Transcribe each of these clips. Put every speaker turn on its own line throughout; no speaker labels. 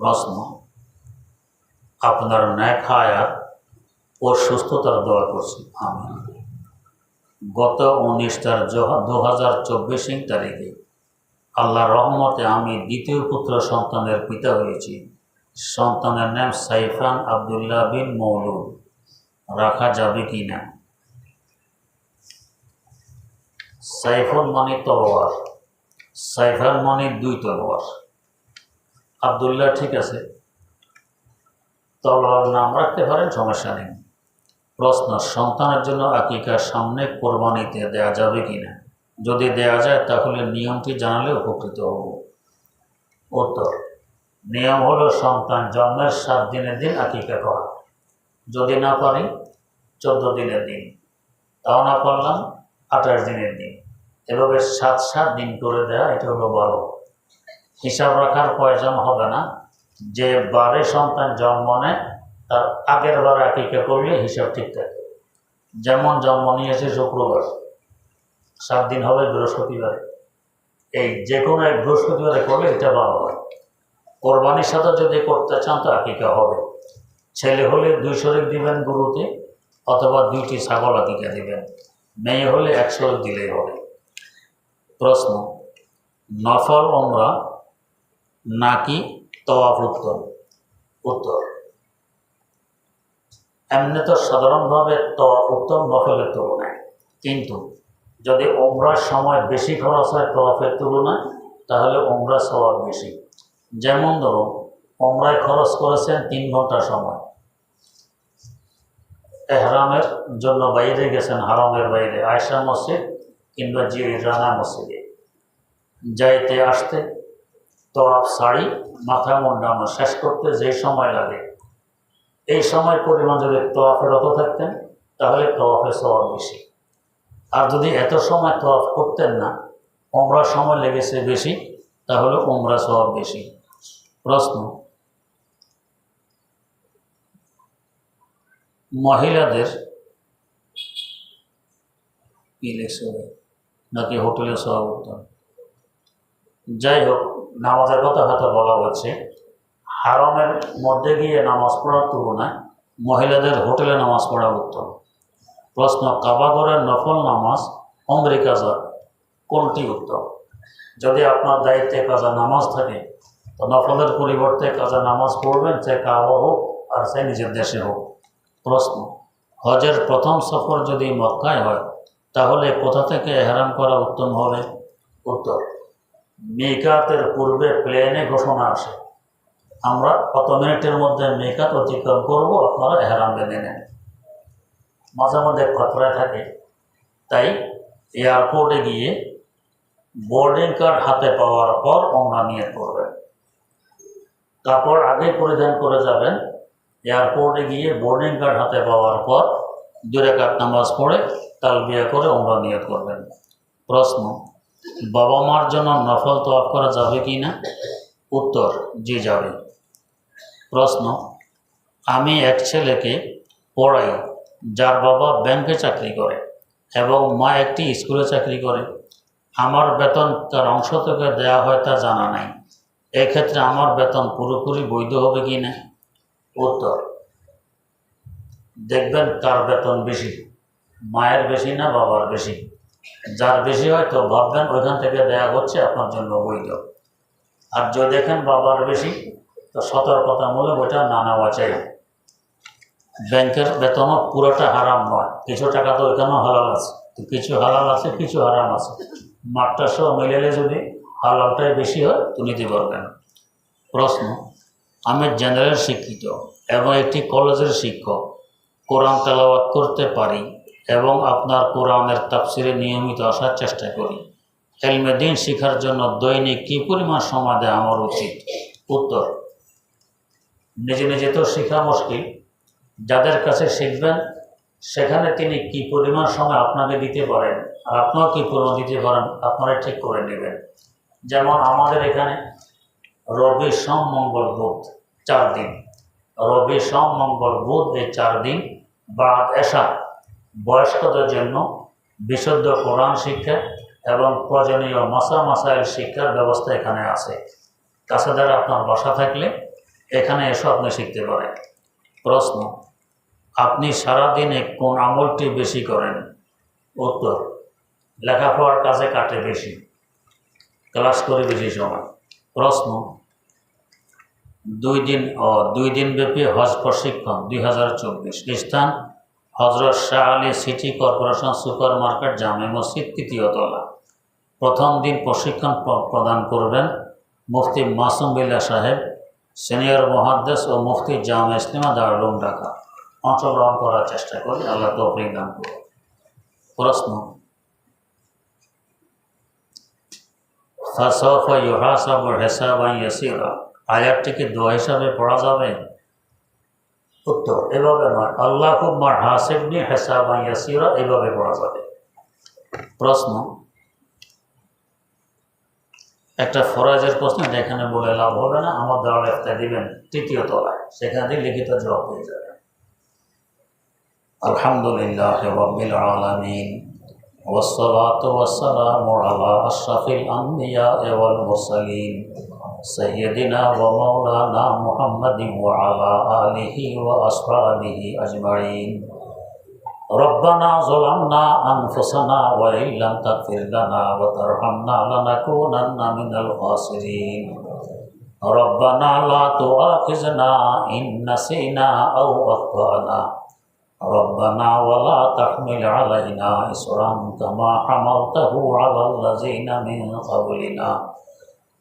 প্রশ্ন, আপনার ন্যাক হায়াত ও সুস্থতার দোয়া করছি, আমিন। গত 19/4/2024 তারিখে আল্লাহর রহমতে আমি দ্বিতীয় পুত্র সন্তানের পিতা হয়েছি। সন্তানের নাম সাইফান আবদুল্লাহ বিন মৌলুদ। রাখা যাবে কি না? সাইফুল মানে তলোয়ার, সাইফান মানে দুই তলোয়ার। আবদুল্লাহ ঠিক আছে, তলোয়ার নাম রাখতে পারেন, সমস্যা নেই। প্রশ্ন, সন্তানের জন্য আকিকার সামনে কোরবানিতে দেয়া যাবে কি না? যদি দেয়া যায় তাহলে নিয়মটি জানালে উপকৃত হব। উত্তর, নিয়ম হলো সন্তান জন্মের 7 দিনের দিন আকিকা করা। যদি না পারি 14 দিনের দিন, তাও না পারলাম 28 দিনের দিন, এভাবে 7 দিন করে দেয়া, এটা হলো 12। হিসাব রাখার প্রয়োজন হবে না। যে বারে সন্তান জন্ম নেয় তার আগের বারে আকিকা করলে হিসাব ঠিক থাকে। যেমন জন্ম নিয়েছে শুক্রবার, 7 দিন হবে বৃহস্পতিবারে, এই যে কোনো এক বৃহস্পতিবারে করলে এটা ভালো হয়। কোরবানির সাথে যদি করতে চান তো আকিকা হবে। ছেলে হলে 2 শরীক দিবেন গরুতে, অথবা 2টি ছাগল আকিকা দিবেন। মেয়ে হলে 1 শরীক দিলেই হবে। প্রশ্ন, নফল উমরা নাকি তওয়াফ উত্তম? উত্তর, এমনি তো সাধারণভাবে তওয়াফ উত্তম নফলের তুলনায়, কিন্তু যদি উমরার সময় বেশি খরচ হয় তওয়াফের তুলনায়, তাহলে উমরা সওয়াব বেশি। যেমন ধরুন, উমরায় খরচ করেছেন 3 ঘন্টা সময়, এহরামের জন্য বাইরে গেছেন, হারামের বাইরে আয়েশা মসজিদ কিংবা জিরানা মসজিদে যাইতে আসতে, তওয়াফ সারি মাথা মুন্ডানো শেষ করতে যে সময় লাগে, এই সময় পরিমাণ যদি তওয়াফে রত থাকতেন তাহলে তওয়াফে সওয়াব বেশি। আর যদি এত সময় তওয়াফ করতেন না, উমরার সময় লেগেছে বেশি, তাহলে উমরা সওয়াব বেশি। প্রশ্ন, মহিলাদের নাকি হোটেলে সওয়াব উত্তম? যাই হোক, নামাজের কথা হয়তো বলা হচ্ছে, হারামের মধ্যে গিয়ে নামাজ পড়ার তুলনায় মহিলাদের হোটেলে নামাজ পড়া উত্তম। প্রশ্ন, কাবাগরের নফল নামাজ উমরি কাজা কোনটি উত্তম? যদি আপনার দায়িত্বে কাজা নামাজ থাকে তো নফলের পরিবর্তে কাজা নামাজ পড়বেন, সে কাবা হোক আর সে নিজের দেশে হোক। প্রশ্ন, হজের প্রথম সফর যদি মক্কায় হয় তাহলে কোথা থেকে এহরাম করা উত্তম হবে? উত্তর, মিকাতের পূর্বে প্লেনে ঘোষণা আসে, আমরা কত মিনিটের মধ্যে মিকাত অতিক্রম করব, আপনারা এহরাম বেঁধে নেন। মাঝে মধ্যে খতরায় থাকে, তাই এয়ারপোর্টে গিয়ে বোর্ডিং কার্ড হাতে পাওয়ার পর ওমরা নিয়ত করবেন। কাপড় আগে পরিধান করে যাবেন, এয়ারপোর্টে গিয়ে বোর্ডিং কার্ড হাতে পাওয়ার পর 2 রাকাত নামাজ পড়ে তালবিয়া করে ওমরা নিয়ত করবেন। প্রশ্ন, বাবা মার জন্য নফল তওয়াফ করা যাবে কি না? উত্তর, জি যাবে। প্রশ্ন, আমি এক ছেলেকে পড়াই যার বাবা ব্যাংকে চাকরি করে এবং মা একটি স্কুলে চাকরি করে। আমার বেতন তার অংশ থেকে দেওয়া হয় তা জানা নাই, এক্ষেত্রে আমার বেতন পুরোপুরি বৈধ হবে কি না? উত্তর, দেখবেন কার বেতন বেশি, মায়ের বেশি না বাবার বেশি। যার বেশি হয় তো ভাববেন ওইখান থেকে দেয়া হচ্ছে, আপনার জন্য বৈধ। আর যদি দেখেন বাবার বেশি, তো সতর্কতামূলক ওইটা না নেওয়া চাই। ব্যাংকের বেতনও পুরোটা হারাম নয়, কিছু টাকা তো ওইখানেও হালাল আছে, তো কিছু হালাল আছে, কিছু হারাম আছে। মাঠটা সহ মিলেলে যদি হালালটাই বেশি হয় তো নিতে পারবেন। প্রশ্ন, আমি জেনারেল শিক্ষিত এবং একটি কলেজের শিক্ষক, কোরআন তেলাওয়াত করতে পারি এবং আপনার কোরআনের তাফসিরে নিয়মিত আসার চেষ্টা করি। ইলমে দ্বীন শেখার জন্য দৈনিক কী পরিমাণ সময় দেওয়া আমার উচিত? উত্তর, নিজে নিজে তো শেখা মুশকিল, যাদের কাছে শিখবেন সেখানে তিনি কি পরিমাণ সময় আপনাকে দিতে পারেন আর আপনাও কি পরিমাণ দিতে পারেন, আপনারা ঠিক করে নেবেন। যেমন আমাদের এখানে রবি সোম মঙ্গল বুধ 4 দিন, রবি সোম মঙ্গল বুধ এই 4 দিন বাদ এশা বয়স্কদের জন্য বিশুদ্ধ কোরআন শিক্ষা এবং প্রয়োজনীয় মাসাইল শিক্ষার ব্যবস্থা এখানে আছে। কাছে দ্বারা আপনার বাসা থাকলে এখানে এসো আপনি শিখতে পারেন। প্রশ্ন, আপনি সারাদিনে কোন আমলটি বেশি করেন? উত্তর, লেখাপড়ার কাজে কাটে বেশি, ক্লাস করে বেশি সময়। প্রশ্ন, 2 দিন ব্যাপী হজ প্রশিক্ষণ 2024, স্থান হজরত Shah Ali city corporation super market, জামে মসজিদ, 3য় তলা। প্রথম দিন প্রশিক্ষণ প্রদান করবেন মুফতি মাসুম বিল্লাহ সাহেব, সিনিয়র মুহাদ্দিস ও মুফতি জামে ইসলামিয়া দারুল উলুম ঢাকা। অংশগ্রহণ করার চেষ্টা করি, আল্লাহ তৌফিক দান করুন। প্রশ্ন, ফাসাউফা ইউহাসাবু হিসাবান ইয়াসীরা, আয়াতটিকে দোয়া হিসাবে পড়া যাবে? উত্তর, এভাবে নয়। আল্লাহুম্মা হাসিবনি হিসাবান ইয়াসীরা এভাবে পড়া যাবে। প্রশ্ন, একটা ফরাজের প্রশ্ন, এখানে বলে লাভ হবে না, আমার দেওয়ার একটা দিবেন 3য় তলায়, সেখানে লিখিত জবাব পেয়ে যাবেন। আলহামদুলিল্লাহ রাব্বিল আলামিন والصلاة والسلام على أشرف الأنبياء والمرسلين سيدنا ومولانا محمد وعلى آله وأصحابه أجمعين ربنا ظلمنا أنفسنا وإن لم تغفر لنا وترحمنا لنكونن من الخاسرين ربنا لا تؤاخذنا إن نسينا أو أخطأنا ربنا ولا تحمل علينا إصرا كما حملته على الذين من قبلنا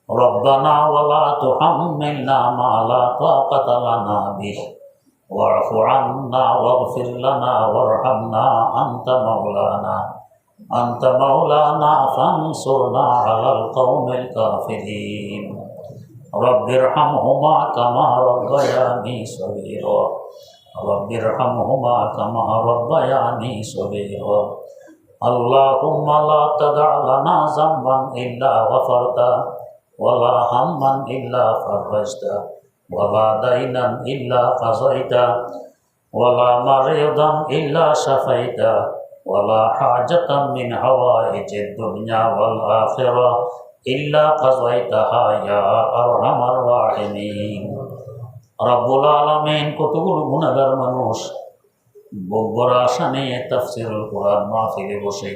ربنا ولا تحملنا ما لا طاقة لنا به واعف عنا واغفر لنا وارحمنا أنت مولانا فانصرنا على القوم الكافرين رب ارحمهما كما ربياني صغيرا رب ارحمهما كما ربياني صغيرا اللهم لا تدع لنا ذنبا إلا غفرته ولا هما إلا فرجته ولا دينا إلا قضيته ولا مريضا إلا شفيته ولا حاجة من حوائج الدنيا والآخرة إلا قضيتها يا أرحم الراحمين রব্বুল আলামিন। কতগুলো গুনাহগার মানুষ বড় আশা নিয়ে তাফসীরুল কোরআন মাহফিলে বসে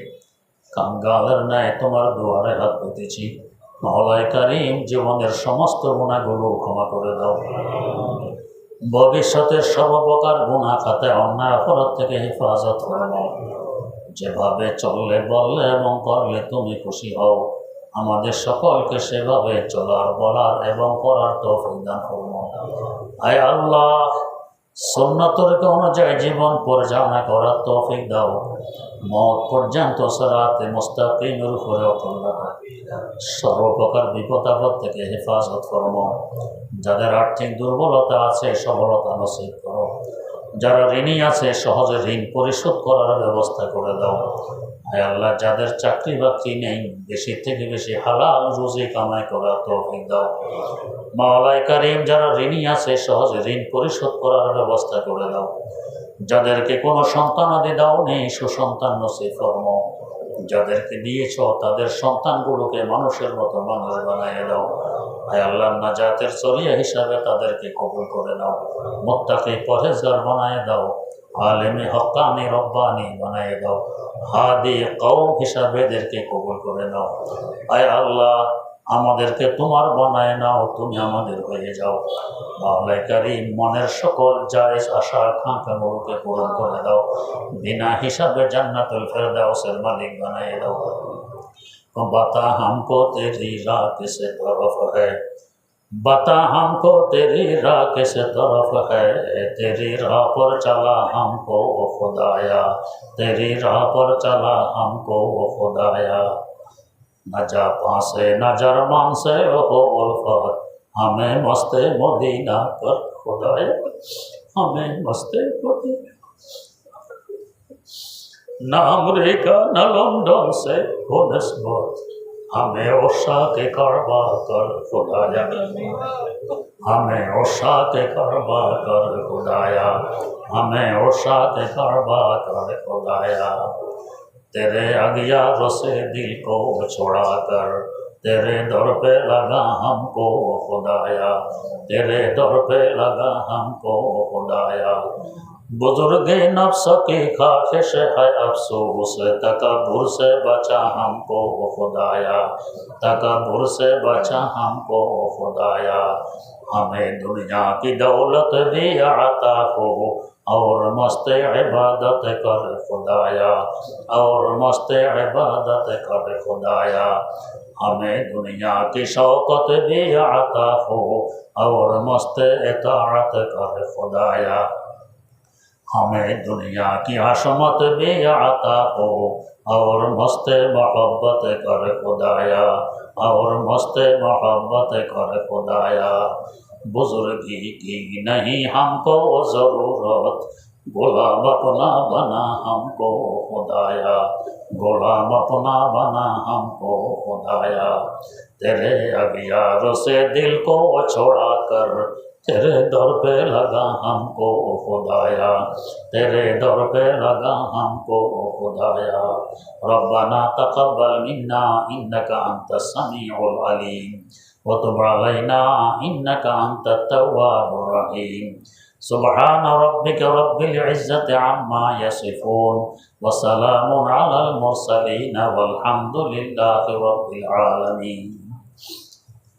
কাঙ্গালের ন্যায় তোমার দুয়ারে হাত পেতেছি। মওলাই কারীম, জীবনের সমস্ত গুনাহগুলো ক্ষমা করে দাও। ভবিষ্যতের সর্বপ্রকার গুনাহ খাতায় অন্যায় অপরাধ থেকে হেফাজত করে নাও। যেভাবে চললে বললে এবং করলে তুমি খুশি হও, আমাদের সকলকে সেভাবে চলার, বলার এবং করার তৌফিক দান করুন। আয় আল্লাহ, সুন্নাতের অনুযায়ী জীবন পরিচালনা করার তৌফিক দাও। মওত পর্যন্ত সিরাতে মুস্তাকিমের উপরে অটল রাখো। সর্বপ্রকার বিপদ আপদ থেকে হেফাজত করো। যাদের আর্থিক দুর্বলতা আছে সবলতা নসিব করো। যারা ঋণী আছে সহজে ঋণ পরিশোধ করার ব্যবস্থা করে দাও। আয় আল্লাহ, যাদের চাকরি বাকরি নেই বেশি থেকে বেশি হালাল রুজি কামাই করার তৌফিক দাও। মওলাই কারীম, যারা ঋণী আছে সহজে ঋণ পরিশোধ করার ব্যবস্থা করে দাও। যাদেরকে কোনো সন্তানাদি দাও নেই সুসন্তান নসিব ফরমাও। যাদেরকে দিয়েছ তাদের সন্তানগুলোকে মানুষের মতো মানুষ বানিয়ে দাও। আয় আল্লাহ, নাজাতের জরিয়া হিসাবে তাদেরকে কবুল করে নাও। মুত্তাকি পরহেজগার বানিয়ে দাও। আলেমে হক্কানি রব্বানি বানিয়ে দাও। হাদি কওম হিসাবে এদেরকে কবুল করে নাও। আয় আল্লাহ, আমাদেরকে তোমার বানায় নাও, তুমি আমাদের হয়ে যাও। মওলাই কারীম, মনের সকল জায়েজ আশা আকাঙ্ক্ষাগুলোকে পূরণ করে দাও। বিনা হিসাবে জান্নাতুল ফেরদাউসের মালিক বানিয়ে দাও। बता हमको तेरी राह किस तरफ है, बता हमको तेरी राह किस तरफ है, तेरी राह पर चला हमको वो खुदाया, तेरी राह पर चला हमको वो खुदाया। न जापां से न जर्मन से हो उल्फत, हमें मस्ते मदीना कर खुदाया, हमें मस्ते मदीना। न अमेरिका न लंदन से हो निस्बत, हमें ओशा के करबा कर खुदाया, हमें ओशा के करबा कर खुदाया, हमें ओशा के करबा कर खुदाया। तेरे अगियारों से दिल को छुड़ा कर तेरे दर पे लगा हमको खुदाया, तेरे दर पे लगा हमको खुदाया। बुजुर्गे नफ्स की ख्वाहिश है अफसोस, तकब्बुर से बचा हमको खुदाया, तकब्बुर से बचा हमको खुदाया। हमें दुनिया की दौलत भी आता हो और मस्त इबादत कर खुदाया, और मस्त इबादत कर खुदाया। हमें दुनिया की शौकत भी आता हो और मस्त इताअत कर खुदाया। हमें दुनिया की हशमत भी आता हो और मस्त मोहब्बत कर खुदाया, और मस्त मोहब्बत कर खुदाया। बुजुर्गी की नहीं हमको ज़रूरत, गुलाम अपना बना हमको खुदाया, गुलाम अपना बना हमको खुदाया। तेरे अगियार से दिल को छोड़ा कर तेरे दर पे लगा हमको खुदाया, तेरे दर पे लगा हमको खुदाया। रब्बना तक़ब्बल मिन्ना इन्नका अंतस समीउल अलीम व तुब अलैना इन्नका अंतत तव्वाबुर रहीम। सुब्हान रब्बिका रब्बिल इज़्ज़ति अम्मा यसिफून व सलामुन अलल मुरसलीन वल्हम्दुलिल्लाहि रब्बिल आलमीन।